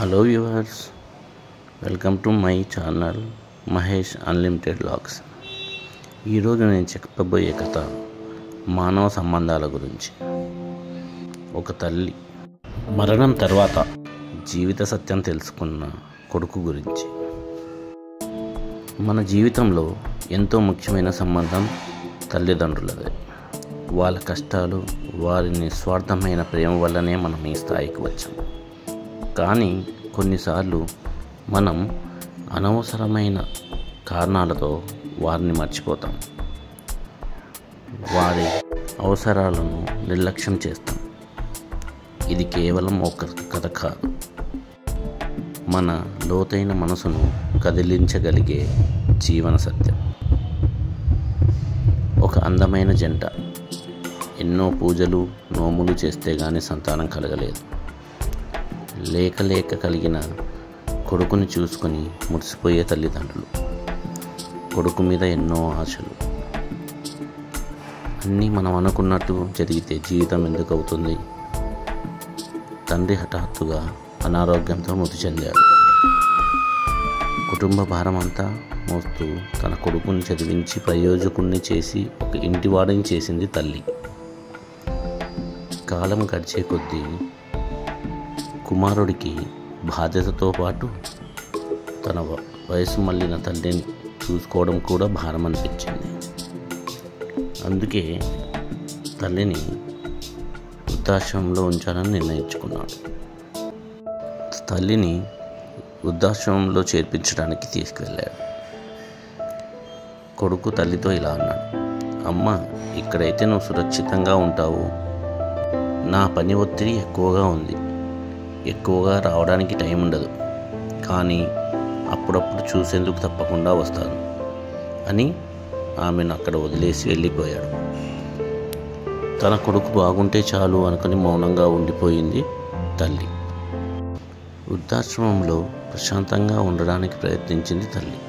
Hello viewers, welcome to my channel Mahesh unlimited vlogs. ఈరోజు నేను చెప్పబోయే కథ మానవ సంబంధాల గురించి. ఒక తల్లి మరణం తర్వాత జీవిత సత్యం తెలుసుకున్న కొడుకు గురించి. మన జీవితంలో ఎంతో ముఖ్యమైన సంబంధం తల్లిదండ్రులదే. వాళ్ళ కష్టాలు, వారి నిస్వార్థమైన ప్రేమ వల్లనే మనం ఈ స్థాయికి వచ్చాం. కానీ కొన్నిసార్లు మనం అనవసరమైన కారణాలతో వారిని మర్చిపోతాం. వారి అవసరాలను నిర్లక్ష్యం చేస్తాం. ఇది కేవలం ఒక కథ కాదు, మన లోతైన మనసును కదిలించగలిగే జీవన సత్యం. ఒక అందమైన జంట ఎన్నో పూజలు, నోములు చేస్తే గానీ సంతానం కలగలేదు. లేక కలిగిన కొడుకుని చూసుకొని మురిసిపోయే తల్లిదండ్రులు. కొడుకు మీద ఎన్నో ఆశలు. అన్నీ మనం అనుకున్నట్టు జరిగితే జీవితం ఎందుకు అవుతుంది? తండ్రి హఠాత్తుగా అనారోగ్యంతో మృతి చెందాడు. కుటుంబ భారం అంతా మోస్తూ తన కొడుకుని చదివించి ప్రయోజకుణ్ణి చేసి ఒక ఇంటివాడిని చేసింది తల్లి. కాలం గడిచే కొద్దీ కుమారుడికి బాధ్యతతో పాటు తన వయసు మళ్ళిన తల్లిని చూసుకోవడం కూడా భారం అనిపించింది. అందుకే తల్లిని వృద్ధాశ్రమంలో ఉంచాలని నిర్ణయించుకున్నాడు. తల్లిని వృద్ధాశ్రమంలో చేర్పించడానికి తీసుకువెళ్ళాడు. కొడుకు తల్లితో ఇలా అన్నాడు: అమ్మ, ఇక్కడైతే నువ్వు సురక్షితంగా ఉంటావు. నా పని ఒత్తిడి ఎక్కువగా రావడానికి టైం ఉండదు, కానీ అప్పుడప్పుడు చూసేందుకు తప్పకుండా వస్తాను అని ఆమెను అక్కడ వదిలేసి వెళ్ళిపోయాడు. తన కొడుకు బాగుంటే చాలు అనుకుని మౌనంగా ఉండిపోయింది తల్లి. వృద్ధాశ్రమంలో ప్రశాంతంగా ఉండడానికి ప్రయత్నించింది తల్లి.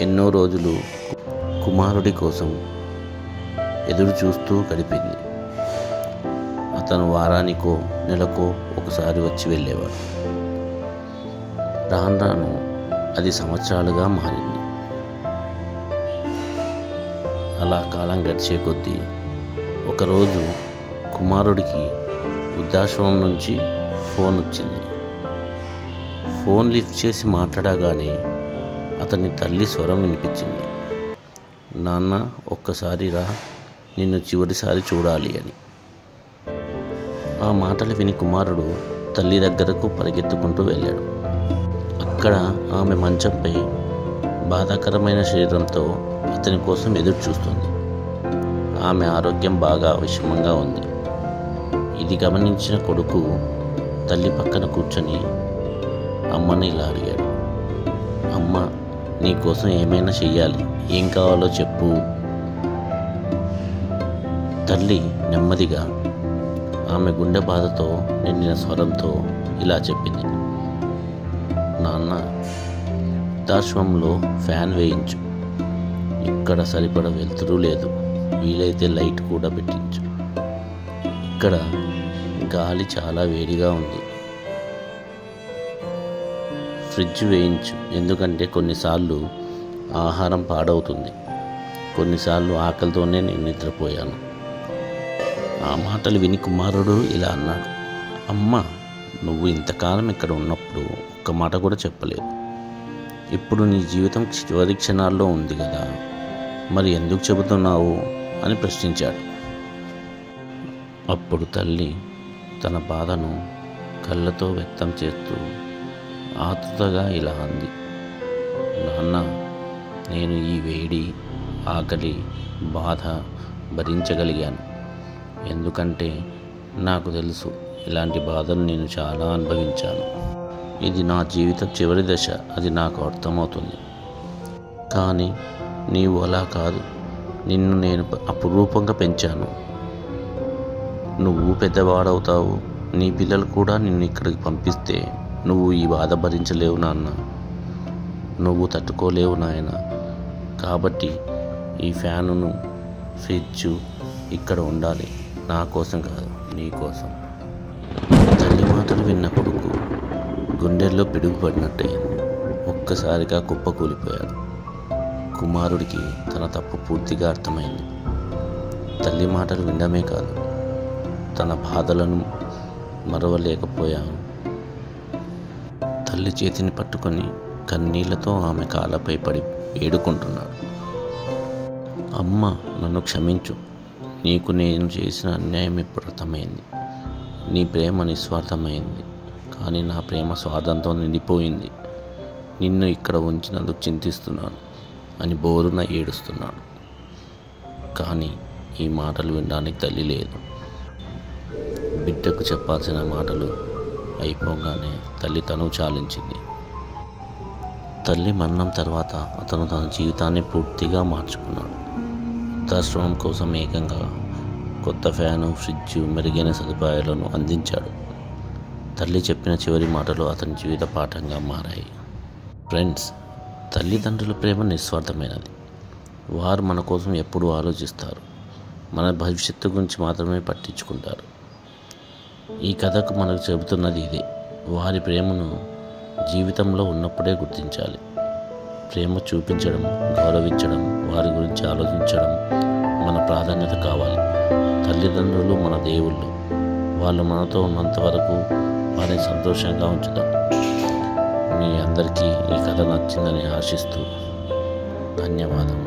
ఎన్నో రోజులు కుమారుడి కోసం ఎదురు చూస్తూ గడిపింది. అతను వారానికో నెలకో ఒకసారి వచ్చి వెళ్ళేవాడు. రాను అది సంవత్సరాలుగా మారింది. అలా కాలం గడిచే కొద్దీ ఒకరోజు కుమారుడికి వృద్ధాశ్రమం నుంచి ఫోన్ వచ్చింది. ఫోన్ లిఫ్ట్ చేసి మాట్లాడగానే అతని తల్లి స్వరం వినిపించింది: నాన్న, ఒక్కసారి రా, నిన్ను చివరిసారి చూడాలి అని. ఆ మాటలు విని కుమారుడు తల్లి దగ్గరకు పరిగెత్తుకుంటూ వెళ్ళాడు. అక్కడ ఆమె మంచంపై బాధాకరమైన శరీరంతో అతని కోసం ఎదురు చూస్తుంది. ఆమె ఆరోగ్యం బాగా విషమంగా ఉంది. ఇది గమనించిన కొడుకు తల్లి పక్కన కూర్చొని అమ్మని ఇలా అడిగాడు: అమ్మ, నీకోసం ఏమైనా చెయ్యాలి, ఏం కావాలో చెప్పు. తల్లి నెమ్మదిగా ఆమె గుండె బాధతో నిండిన స్వరంతో ఇలా చెప్పింది: నాన్న, వృద్ధాశ్రమంలో ఫ్యాన్ వేయించు. ఇక్కడ సరిపడ వెలుతురు లేదు, వీలైతే లైట్ కూడా పెట్టించు. ఇక్కడ గాలి చాలా వేడిగా ఉంది. ఫ్రిడ్జ్ వేయించు, ఎందుకంటే కొన్నిసార్లు ఆహారం పాడవుతుంది. కొన్నిసార్లు ఆకలితోనే నేను నిద్రపోయాను. ఆ మాటలు విని కుమారుడు ఇలా అన్నాడు: అమ్మ, నువ్వు ఇంతకాలం ఇక్కడ ఉన్నప్పుడు ఒక్క మాట కూడా చెప్పలేదు. ఇప్పుడు నీ జీవితం చివరి క్షణాల్లో ఉంది కదా, మరి ఎందుకు చెబుతున్నావు అని ప్రశ్నించాడు. అప్పుడు తల్లి తన బాధను కళ్ళతో వ్యక్తం చేస్తూ ఆతృతగా ఇలా అంది: నాన్న, నేను ఈ వేడి, ఆకలి, బాధ భరించగలిగాను. ఎందుకంటే నాకు తెలుసు, ఇలాంటి బాధలు నేను చాలా అనుభవించాను. ఇది నా జీవిత చివరి దశ, అది నాకు అర్థమవుతుంది. కానీ నీవు అలా కాదు. నిన్ను నేను అపురూపంగా పెంచాను. నువ్వు పెద్దవాడవుతావు. నీ పిల్లలు కూడా నిన్ను ఇక్కడికి పంపిస్తే నువ్వు ఈ బాధ భరించలేవు నాన్న. నువ్వు తట్టుకోలేవు నాయన. కాబట్టి ఈ ఫ్యానును, ఫ్రిడ్జు ఇక్కడ ఉండాలి, నా కోసం కాదు, నీ కోసం. తల్లి మాటలు విన్న కొడుకు గుండెల్లో పిడుగుపడినట్టయింది. ఒక్కసారిగా కుప్పకూలిపోయాడు. కుమారుడికి తన తప్పు పూర్తిగా అర్థమైంది. తల్లి మాటలు వినడమే కాదు, తన బాధలను మరవలేకపోయాను. తల్లి చేతిని పట్టుకొని కన్నీళ్లతో ఆమె కాళ్ళపై పడి వేడుకుంటున్నాడు. అమ్మ, నన్ను క్షమించు. నీకు నేను చేసిన అన్యాయం ఇప్పుడు అర్థమైంది. నీ ప్రేమ నిస్వార్థమైంది, కానీ నా ప్రేమ స్వార్థంతో నిండిపోయింది. నిన్ను ఇక్కడ ఉంచినందుకు చింతిస్తున్నాను అని బోరున ఏడుస్తున్నాడు. కానీ ఈ మాటలు వినడానికి తల్లి లేదు. బిడ్డకు చెప్పాల్సిన మాటలు అయిపోగానే తల్లి తను చాలించింది. తల్లి మరణం తర్వాత అతను తన జీవితాన్ని పూర్తిగా మార్చుకున్నాడు. వృద్ధాశ్రమం కోసం ఏకంగా కొత్త ఫ్యాను, ఫ్రిడ్జ్, మెరుగైన సదుపాయాలను అందించాడు. తల్లి చెప్పిన చివరి మాటలు అతని జీవిత పాఠంగా మారాయి. ఫ్రెండ్స్, తల్లిదండ్రుల ప్రేమ నిస్వార్థమైనది. వారు మన కోసం ఎప్పుడూ ఆలోచిస్తారు, మన భవిష్యత్తు గురించి మాత్రమే పట్టించుకుంటారు. ఈ కథకు మనకు చెబుతున్నది ఇదే. వారి ప్రేమను జీవితంలో ఉన్నప్పుడే గుర్తించాలి. ప్రేమ చూపించడం, గౌరవించడం, వారి గురించి ఆలోచించడం మన ప్రాధాన్యత కావాలి. తల్లిదండ్రులు మన దేవుళ్ళు. వాళ్ళు మనతో ఉన్నంత వరకు వారిని సంతోషంగా ఉంచుదాం. మీ అందరికీ ఈ కథ నచ్చిందని ఆశిస్తూ ధన్యవాదం.